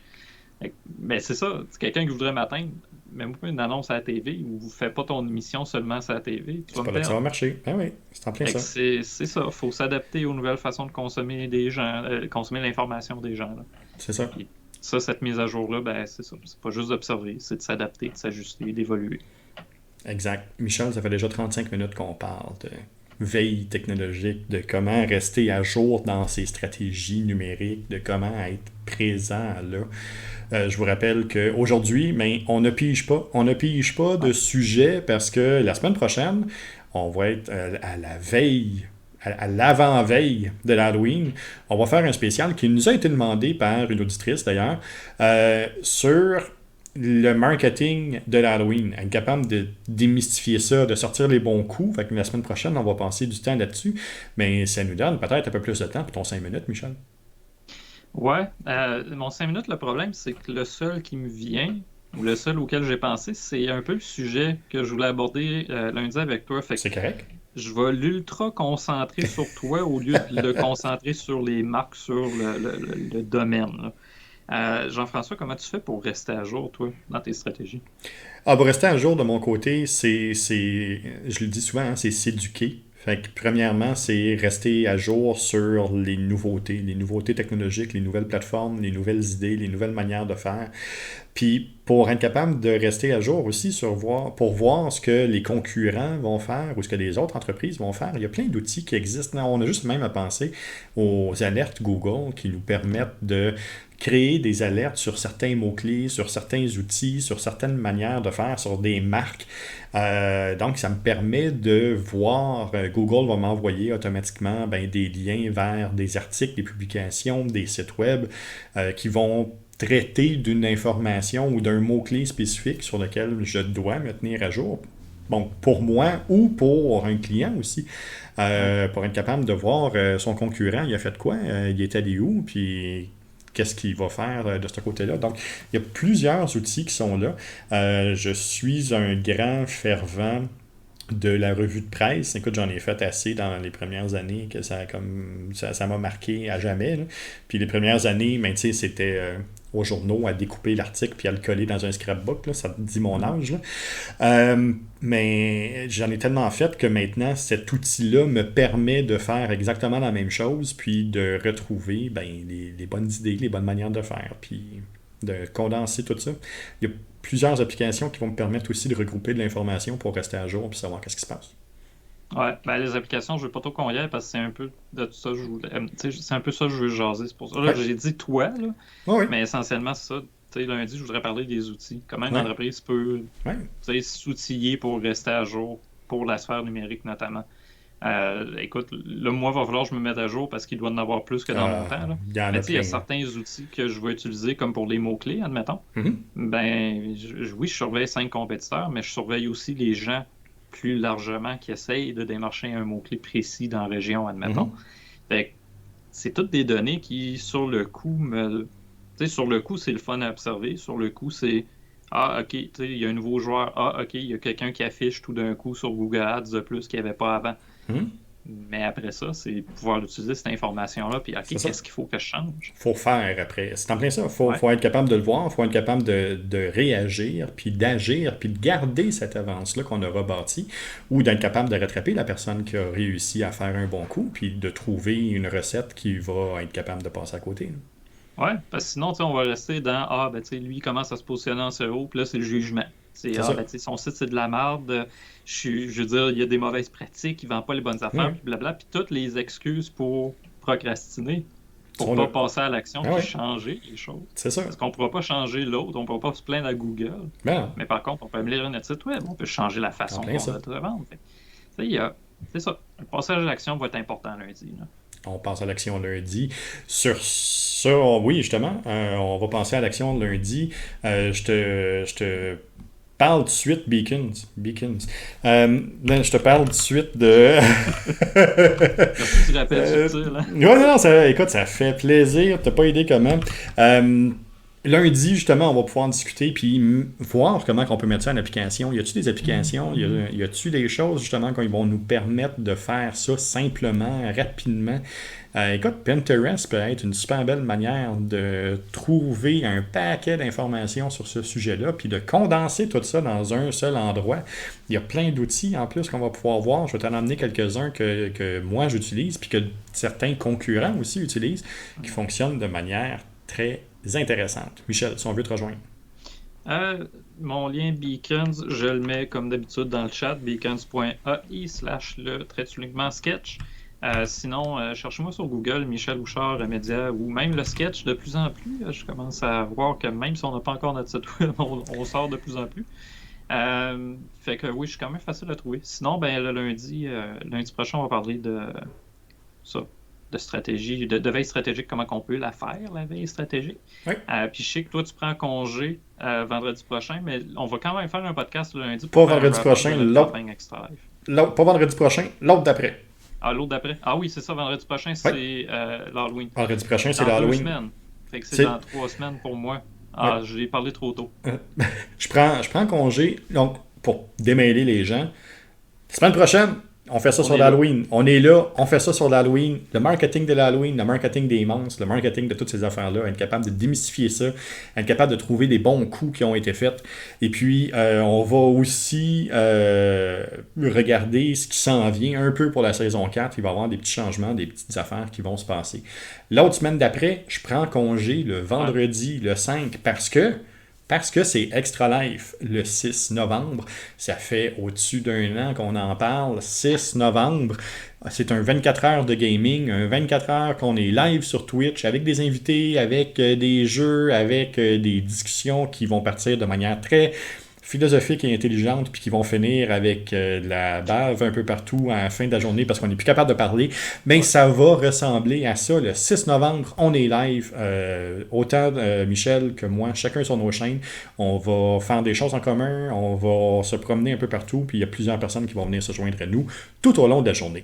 Mais c'est ça, c'est quelqu'un qui voudrait m'atteindre, même pas une annonce à la TV, ou fais pas ton émission seulement sur la TV, tu C'est vas pas me là que ça va perdre. marcher. Ben oui, c'est en plein Fait que ça. c'est ça, faut s'adapter aux nouvelles façons de consommer des gens, consommer l'information des gens, là. C'est ça. Puis ça, cette mise à jour-là, ben c'est ça. C'est pas juste d'observer, c'est de s'adapter, de s'ajuster, d'évoluer. Exact. Michel, ça fait déjà 35 minutes qu'on parle. veille technologique, de comment rester à jour dans ses stratégies numériques, de comment être présent là. Je vous rappelle qu'aujourd'hui, ben, on ne pige pas. On ne pige pas de sujet parce que la semaine prochaine, on va être à la veille, à l'avant-veille de l'Halloween. On va faire un spécial qui nous a été demandé par une auditrice d'ailleurs sur le marketing de l'Halloween. Être capable de démystifier ça, de sortir les bons coups. Fait que la semaine prochaine, on va passer du temps là-dessus. Mais ça nous donne peut-être un peu plus de temps pour ton 5 minutes, Michel. Ouais, mon 5 minutes, le problème, c'est que le seul qui me vient, ou le seul auquel j'ai pensé, c'est un peu le sujet que je voulais aborder lundi avec toi. Fait que C'est correct? je vais l'ultra concentrer sur toi au lieu de le concentrer sur les marques, sur le domaine, là. Jean-François, comment tu fais pour rester à jour, toi, dans tes stratégies? Ah, pour rester à jour de mon côté, je le dis souvent, hein, c'est s'éduquer. Fait que premièrement, c'est rester à jour sur les nouveautés technologiques, les nouvelles plateformes, les nouvelles idées, les nouvelles manières de faire. Puis pour être capable de rester à jour aussi pour voir ce que les concurrents vont faire ou ce que les autres entreprises vont faire, il y a plein d'outils qui existent. On a juste même à penser aux alertes Google qui nous permettent de créer des alertes sur certains mots-clés, sur certains outils, sur certaines manières de faire, sur des marques. Donc, ça me permet de voir, Google va m'envoyer automatiquement des liens vers des articles, des publications, des sites web qui vont traiter d'une information ou d'un mot-clé spécifique sur lequel je dois me tenir à jour. Bon, pour moi ou pour un client aussi, pour être capable de voir son concurrent, il a fait quoi, il est allé où, puis qu'est-ce qu'il va faire de ce côté-là. Donc, il y a plusieurs outils qui sont là. Je suis un grand fervent de la revue de presse. Écoute, j'en ai fait assez dans les premières années que ça m'a marqué à jamais, là. Puis les premières années, ben, tu sais, c'était aux journaux à découper l'article puis à le coller dans un scrapbook, là, ça te dit mon âge. Là. Mais j'en ai tellement fait que maintenant, cet outil-là me permet de faire exactement la même chose puis de retrouver les bonnes idées, les bonnes manières de faire, puis de condenser tout ça. Il y a plusieurs applications qui vont me permettre aussi de regrouper de l'information pour rester à jour et savoir qu'est-ce qui se passe. Ouais, les applications, je veux pas trop qu'on y aille parce que c'est un peu de tout ça que je voulais. C'est un peu ça que je veux jaser. C'est pour ça. Là, Ouais. j'ai dit toi, là, Oui, mais essentiellement, c'est ça. Lundi, je voudrais parler des outils. Comment une oui. entreprise peut Ouais. s'outiller pour rester à jour, pour la sphère numérique notamment. Écoute, là, moi, va falloir que je me mette à jour parce qu'il doit en avoir plus que dans mon temps. Là. Il y en Mais a il y a plein. certains outils que je vais utiliser, comme pour les mots-clés, admettons. Mhm. Oui, je surveille 5 compétiteurs, mais je surveille aussi les gens plus largement qui essayent de démarcher un mot-clé précis dans la région, admettons. Mhm. Fait que c'est toutes des données qui, sur le coup, sur le coup, c'est le fun à observer. Sur le coup, c'est ah, OK, il y a un nouveau joueur. Ah, OK, il y a quelqu'un qui affiche tout d'un coup sur Google Ads de plus qu'il n'y avait pas avant. Mhm. Mais après ça, c'est pouvoir utiliser cette information-là, puis OK, C'est ça. qu'est-ce qu'il faut que je change? Faut faire après. C'est en plein ça. Faut Ouais. être capable de le voir, faut être capable de réagir, puis d'agir, puis de garder cette avance-là qu'on aura bâtie, ou d'être capable de rattraper la personne qui a réussi à faire un bon coup, puis de trouver une recette qui va être capable de passer à côté. Ouais, parce que sinon, on va rester dans lui, il commence à se positionner en SEO, puis là, c'est le jugement. C'est C'est ça. son site, c'est de la merde. Je veux dire, il y a des mauvaises pratiques, il vend pas les bonnes affaires, Ouais. puis blabla. Puis toutes les excuses pour procrastiner, pour Sont pas là. passer à l'action, Ah puis ouais. changer les choses. C'est ça. Parce qu'on pourra pas changer l'autre, on pourra pas se plaindre à Google. Ben, Mais par contre, on peut améliorer notre site web, on peut changer la en façon plein qu'on ça. va te vendre. C'est ça. Le passage à l'action va être important lundi, là. On passe à l'action lundi. Sur ça, oui, justement, on va passer à l'action lundi. Je te parle tout de suite Beacons. Là, je te parle tout de suite de... Merci du rappel subtil, hein? Ouais, non, écoute, ça fait plaisir. T'as pas idée comment. Lundi, justement, on va pouvoir en discuter puis voir comment on peut mettre ça en application. Y a-t-il des applications? Y a-t-il des choses, justement, qui vont nous permettre de faire ça simplement, rapidement? Écoute, Pinterest peut être une super belle manière de trouver un paquet d'informations sur ce sujet-là, puis de condenser tout ça dans un seul endroit. Il y a plein d'outils en plus qu'on va pouvoir voir. Je vais t'en emmener quelques-uns que moi j'utilise, puis que certains concurrents aussi utilisent, qui fonctionnent de manière très intéressante. Michel, si on veut te rejoindre. Mon lien Beacons, je le mets comme d'habitude dans le chat, beacons.ai/sketch. Sinon, cherchez-moi sur Google, Michel Houchard, Média, ou même le sketch de plus en plus. Je commence à voir que même si on n'a pas encore notre site web, on sort de plus en plus. Fait que oui, je suis quand même facile à trouver. Sinon, ben le lundi prochain, on va parler de ça, de stratégie, de veille stratégique, comment on peut la faire, la veille stratégique. Oui. Puis je sais que toi, tu prends congé vendredi prochain, mais on va quand même faire un podcast le lundi. Pas vendredi prochain, l'autre. Pas vendredi prochain, l'autre d'après. Ah, l'autre d'après. Ah oui, c'est ça, vendredi prochain, c'est l'Halloween. Vendredi prochain, c'est dans l'Halloween. 2 semaines. Fait que c'est dans 3 semaines pour moi. Ah, ouais. J'ai parlé trop tôt. Je prends congé, donc, pour démêler les gens. Semaine prochaine, on fait ça sur l'Halloween. On est là, on fait ça sur l'Halloween. Le marketing de l'Halloween, le marketing des monstres, le marketing de toutes ces affaires-là, être capable de démystifier ça, être capable de trouver des bons coups qui ont été faits. Et puis, on va aussi regarder ce qui s'en vient un peu pour la saison 4. Il va y avoir des petits changements, des petites affaires qui vont se passer. L'autre semaine d'après, je prends congé le vendredi, le 5, parce que c'est Extra Life le 6 novembre. Ça fait au-dessus d'un an qu'on en parle. 6 novembre, c'est un 24 heures de gaming, un 24 heures qu'on est live sur Twitch avec des invités, avec des jeux, avec des discussions qui vont partir de manière très philosophique et intelligente, puis qui vont finir avec de la bave un peu partout à la fin de la journée parce qu'on n'est plus capable de parler. Mais ça va ressembler à ça. Le 6 novembre, on est live. Autant Michel que moi, chacun sur nos chaînes. On va faire des choses en commun. On va se promener un peu partout. Puis il y a plusieurs personnes qui vont venir se joindre à nous tout au long de la journée.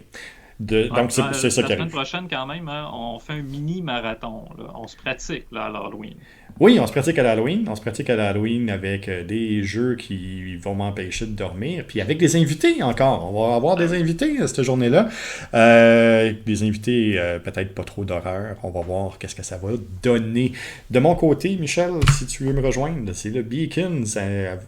Donc, c'est ça qui arrive. La semaine prochaine, quand même, hein, on fait un mini-marathon. Là. On se pratique là, à l'Halloween. Oui, on se pratique à l'Halloween. On se pratique à l'Halloween avec des jeux qui vont m'empêcher de dormir. Puis avec des invités encore. On va avoir des invités cette journée-là. Des invités peut-être pas trop d'horreur. On va voir qu'est-ce que ça va donner. De mon côté, Michel, si tu veux me rejoindre, c'est le Beacons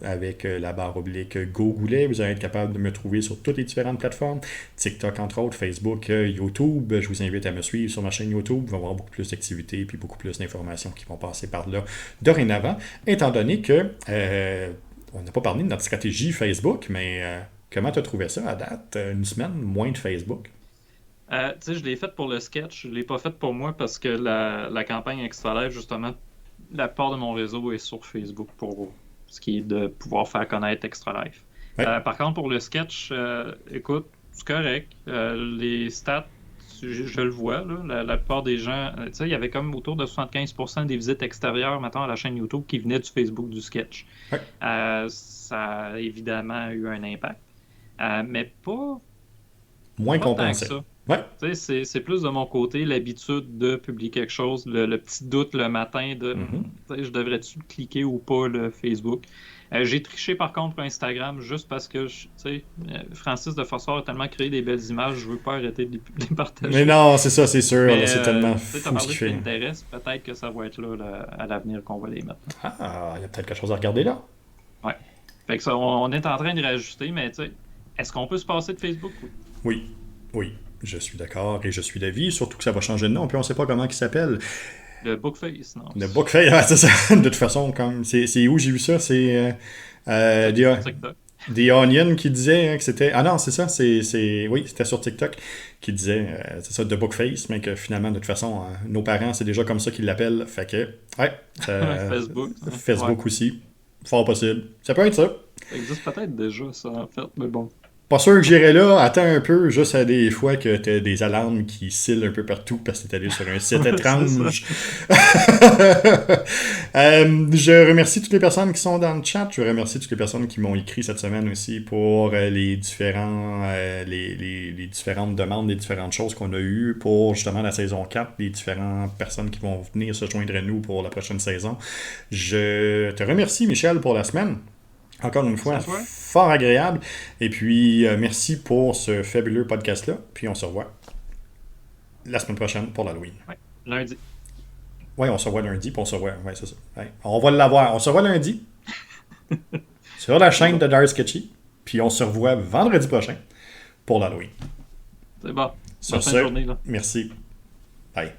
avec la barre oblique Gogoulet. Vous allez être capable de me trouver sur toutes les différentes plateformes. TikTok, entre autres, Facebook, YouTube. Je vous invite à me suivre sur ma chaîne YouTube. Il va y avoir beaucoup plus d'activités puis beaucoup plus d'informations qui vont passer par là dorénavant, étant donné que on n'a pas parlé de notre stratégie Facebook, mais comment tu as trouvé ça à date? Une semaine, moins de Facebook? Tu sais, je l'ai faite pour le sketch. Je ne l'ai pas faite pour moi parce que la campagne Extra Life, justement, la part de mon réseau est sur Facebook pour ce qui est de pouvoir faire connaître Extra Life. Ouais. Par contre, pour le sketch, écoute, c'est correct. Les stats, je le vois, là, la plupart des gens, tu sais, il y avait comme autour de 75% des visites extérieures, maintenant à la chaîne YouTube, qui venaient du Facebook du sketch. Ouais. Ça a évidemment eu un impact, mais pas moins compensé. Ça. Ouais. Tu sais, c'est plus de mon côté l'habitude de publier quelque chose, le petit doute le matin de tu sais, je devrais-tu cliquer ou pas le Facebook. J'ai triché par contre pour Instagram juste parce que tu sais, Francis de Fossard a tellement créé des belles images, je veux pas arrêter de les partager. Mais non, c'est ça, c'est sûr. Mais, c'est tellement fou ce qui t'intéresse, peut-être que ça va être là à l'avenir qu'on va les mettre. Ah, il y a peut-être quelque chose à regarder là. Ouais. Fait que ça, on est en train de réajuster, mais tu sais, est-ce qu'on peut se passer de Facebook? Oui. Je suis d'accord et je suis d'avis, surtout que ça va changer de nom, puis on ne sait pas comment il s'appelle. Le Bookface, non? Le Bookface, c'est ça. De toute façon, comme c'est où j'ai vu ça? C'est The Onion qui disait que c'était... Ah non, c'est ça, oui, c'était sur TikTok qui disait, c'est ça, The Bookface, mais que finalement, de toute façon, nos parents, c'est déjà comme ça qu'ils l'appellent. Fait que, ouais. Facebook aussi. Fort possible. Ça peut être ça. Ça existe peut-être déjà, ça, en fait, mais bon. Pas sûr que j'irai là. Attends un peu, juste à des fois que t'as des alarmes qui scillent un peu partout parce que t'es allé sur un site étrange. Je remercie toutes les personnes qui sont dans le chat. Je remercie toutes les personnes qui m'ont écrit cette semaine aussi pour les différentes demandes, les différentes choses qu'on a eues pour justement la saison 4, les différentes personnes qui vont venir se joindre à nous pour la prochaine saison. Je te remercie, Michel, pour la semaine. Encore une fois, fort agréable. Et puis, merci pour ce fabuleux podcast-là. Puis, on se revoit la semaine prochaine pour l'Halloween. Oui, lundi. Oui, on se revoit lundi, puis on se revoit. Oui, c'est ça. Ouais. On va l'avoir. On se revoit lundi sur la chaîne de Dark Sketchy. Puis, on se revoit vendredi prochain pour l'Halloween. C'est bon. Sur ce, journée, là. Merci. Bye.